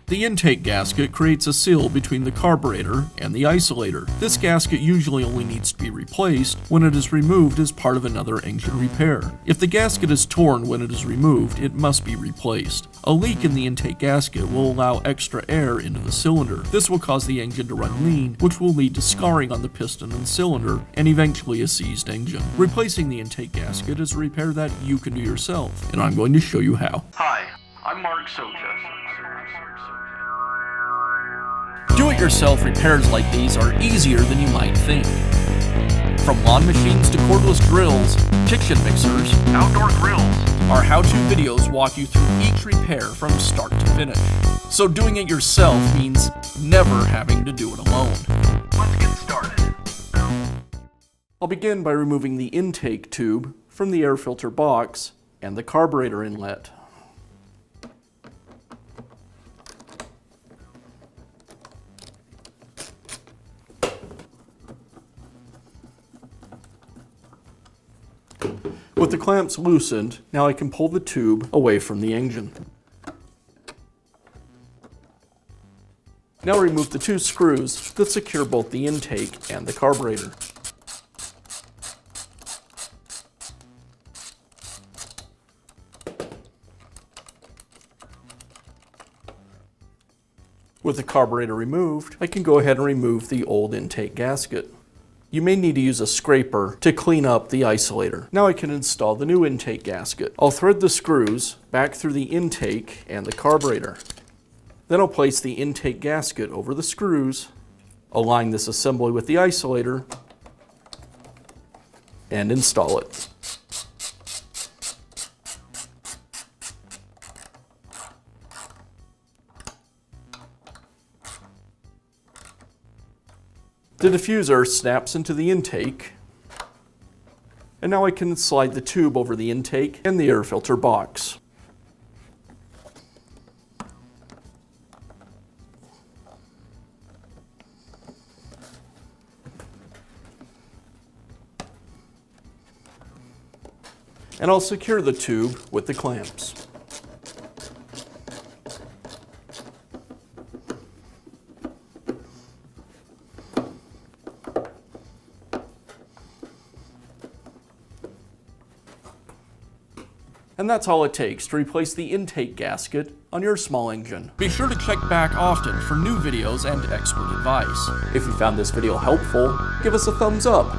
The intake gasket creates a seal between the carburetor and the isolator. This gasket usually only needs to be replaced when it is removed as part of another engine repair. If the gasket is torn when it is removed, it must be replaced. A leak in the intake gasket will allow extra air into the cylinder. This will cause the engine to run lean, which will lead to scarring on the piston and cylinder, and eventually a seized engine. Replacing the intake gasket is a repair that you can do yourself, and I'm going to show you how. Hi, I'm Mark Socha. Do-it-yourself repairs like these are easier than you might think. From lawn machines to cordless drills, kitchen mixers, Outdoor grills. our how-to videos walk you through each repair from start to finish. So doing it yourself means never having to do it alone. Let's get started. I'll begin by removing the intake tube from the air filter box and the carburetor inlet. With the clamps loosened, now I can pull the tube away from the engine. Now remove the two screws that secure both the intake and the carburetor. With the carburetor removed, I can go ahead and remove the old intake gasket. You may need to use a scraper to clean up the isolator. Now I can install the new intake gasket. I'll thread the screws back through the intake and the carburetor. Then I'll place the intake gasket over the screws, align this assembly with the isolator, and install it. The diffuser snaps into the intake, and now I can slide the tube over the intake and the air filter box. And I'll secure the tube with the clamps. And that's all it takes to replace the intake gasket on your small engine. Be sure to check back often for new videos and expert advice. If you found this video helpful, give us a thumbs up